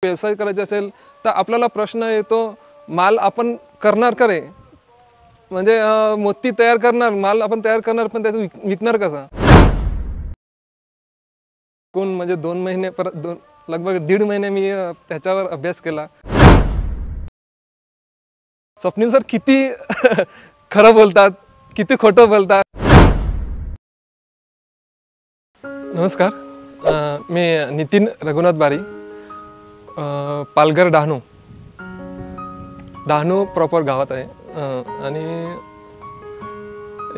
व्यवसाय करायचा असेल तर आपल्याला प्रश्न येतो, माल आपण करणार करे, म्हणजे मोती तयार करणार, माल आपण तयार करणार, पण त्याचं विकणार कसा? कोण म्हणजे 2 महिने परत लगभग 1.5 महिने मी त्याच्यावर अभ्यास केला. स्वप्नील सर किती खरं बोलतात, किती खोटं बोलतात. नमस्कार, मी नितीन रघुनाथ बारी, पालघर डहाणू प्रॉपर गावात आहे. आणि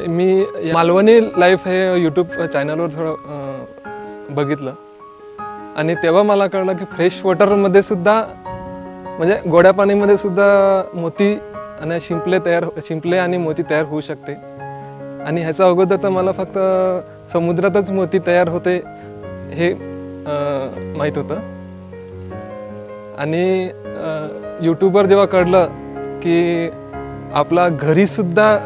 मी मालवणी लाईफ हे यूट्यूब चॅनलवर थोडं बघितलं आणि तेव्हा मला कळलं की फ्रेश वॉटरमध्ये सुद्धा, म्हणजे गोड्या पाणीमध्ये सुद्धा मोती आणि शिंपले आणि मोती तयार होऊ शकते. आणि ह्याचा अगोदर तर मला फक्त समुद्रातच मोती तयार होते हे माहीत होतं. आणि यूट्यूबवर जेव्हा कळलं की आपला घरी सुद्धा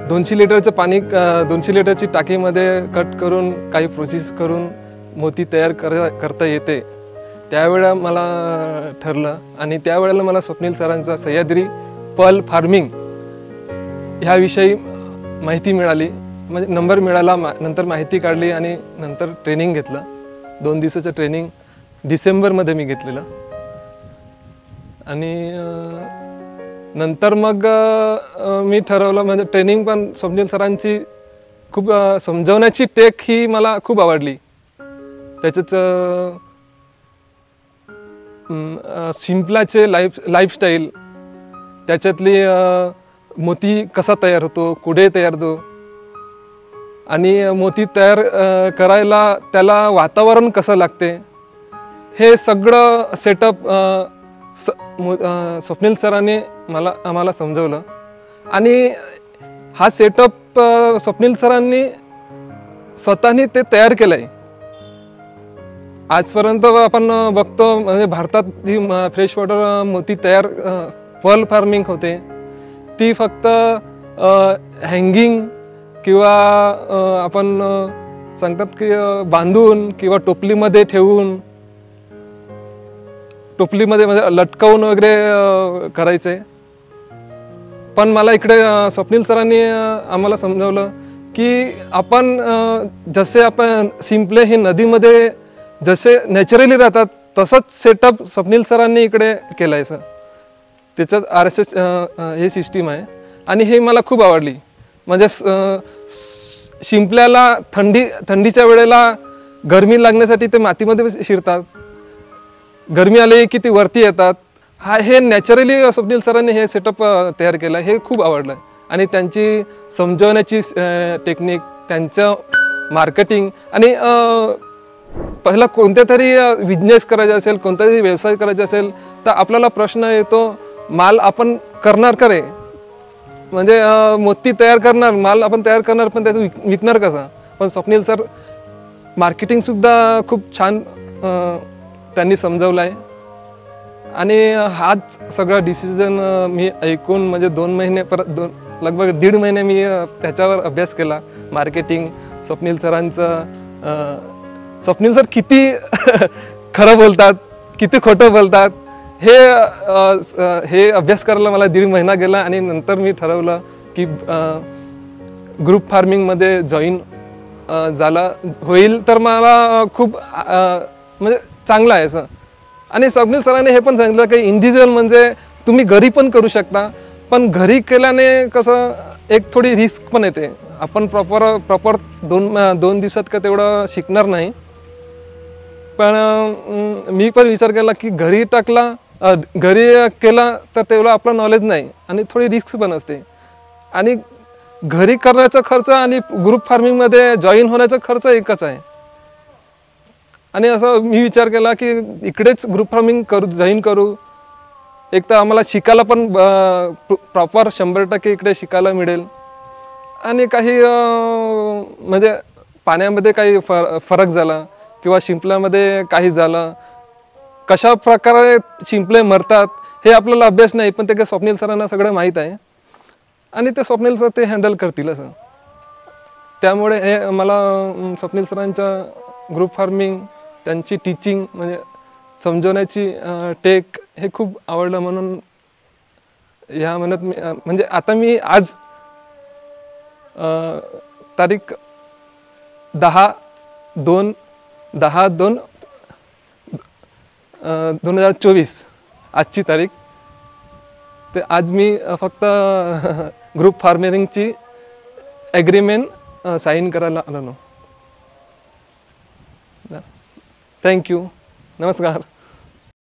200 लिटरचं पाणी, 200 लिटरची टाकीमध्ये कट करून काही प्रोसेस करून मोती तयार करता येते, त्यावेळेला मला ठरलं. आणि त्यावेळेला मला स्वप्नील सरांचा सह्याद्री पर्ल फार्मिंग ह्याविषयी माहिती मिळाली, म्हणजे नंबर मिळाला. नंतर माहिती काढली आणि नंतर ट्रेनिंग घेतलं. 2 दिवसाचं ट्रेनिंग डिसेंबरमध्ये मी घेतलेलं. आणि नंतर मग मी ठरवलं, म्हणजे ट्रेनिंग पण स्वप्नील सरांची खूप समजवण्याची टेक ही मला खूप आवडली. त्याच्यात शिंपल्याचे लाईफस्टाईल, त्याच्यातली मोती कसा तयार होतो, कुठे तयार होतो, आणि मोती तयार करायला त्याला वातावरण कसं लागते, हे सगळं सेटअप स्वप्नील सरांनी आम्हाला समजवलं. आणि हा सेटअप स्वप्नील सरांनी स्वतःनी ते तयार केलंय. आजपर्यंत आपण बघतो, म्हणजे भारतात ही फ्रेश वॉटर मोती तयार पर्ल फार्मिंग होते, ती फक्त हँगिंग किंवा आपण सांगतात की बांधून किंवा टोपलीमध्ये ठेवून, टोपलीमध्ये म्हणजे लटकवून वगैरे करायचे. पण मला इकडे स्वप्नील सरांनी आम्हाला समजावलं की आपण जसे आपण शिंपले हे नदीमध्ये जसे नॅचरली राहतात, तसंच सेटअप स्वप्नील सरांनी इकडे केलं आहे. सर त्याच्यात RSS हे सिस्टीम आहे आणि हे मला खूप आवडली. म्हणजे शिंपल्याला थंडीच्या वेळेला गरमी लागण्यासाठी ते मातीमध्ये शिरतात, गरमी आली की ती वरती येतात. हे नॅचरली स्वप्नील सरांनी हे सेटअप तयार केलं, हे खूप आवडलं. आणि त्यांची समजवण्याची टेक्निक, त्यांचं मार्केटिंग, आणि पहिला कोणत्या तरी बिझनेस करायचा असेल, कोणताही व्यवसाय करायचा असेल तर आपल्याला प्रश्न येतो, माल आपण करणार करे, म्हणजे मोती तयार करणार, माल आपण तयार करणार, पण त्याचं विकणार कसा? पण स्वप्नील सर मार्केटिंगसुद्धा खूप छान त्यांनी समजवलं आहे. आणि हाच सगळा डिसिजन मी ऐकून, म्हणजे 2 महिने लगभग 1.5 महिने मी त्याच्यावर अभ्यास केला. मार्केटिंग, स्वप्नील सरांचं, स्वप्नील सर किती खरं बोलतात, किती खोटं बोलतात, हे अभ्यास करायला मला 1.5 महिना गेला. आणि नंतर मी ठरवलं की ग्रुप फार्मिंगमध्ये जॉईन होईल तर मला खूप म्हणजे चांगलं आहे असं. आणि स्वप्नील सरांनी हे पण सांगितलं की इंडिव्हिज्युअल म्हणजे तुम्ही घरी पण करू शकता, पण घरी केल्याने कसं एक थोडी रिस्क पण येते. आपण प्रॉपर 2 दिवसात का तेवढं शिकणार नाही. पण मी पण विचार केला की घरी केला तर तेवढं आपलं नॉलेज नाही आणि थोडी रिस्क पण असते. आणि घरी करण्याचा खर्च आणि ग्रुप फार्मिंगमध्ये जॉईन होण्याचा खर्च एकच आहे. आणि असं मी विचार केला की इकडेच ग्रुप फार्मिंग जॉईन करू. एक तर आम्हाला शिकायला पण प्रॉपर 100% इकडे शिकायला मिळेल. आणि काही म्हणजे पाण्यामध्ये काही फरक झाला किंवा शिंपल्यामध्ये काही झालं, कशा प्रकारे शिंपले मरतात हे आपल्याला अभ्यास नाही, पण ते काही स्वप्नील सरांना सगळं माहीत आहे. आणि ते स्वप्नील सर ते हँडल करतील असं. त्यामुळे हे मला स्वप्नील सरांच्या ग्रुप फार्मिंग, त्यांची टीचिंग, म्हणजे समजवण्याची टेक हे खूप आवडलं. म्हणून ह्या म्हणत मी म्हणजे आता मी आज तारीख 10/2/2024 आजची तारीख. ते आज मी फक्त ग्रुप फार्मिंगची ॲग्रीमेंट साईन करायला आलो. थँक्यू. नमस्कार.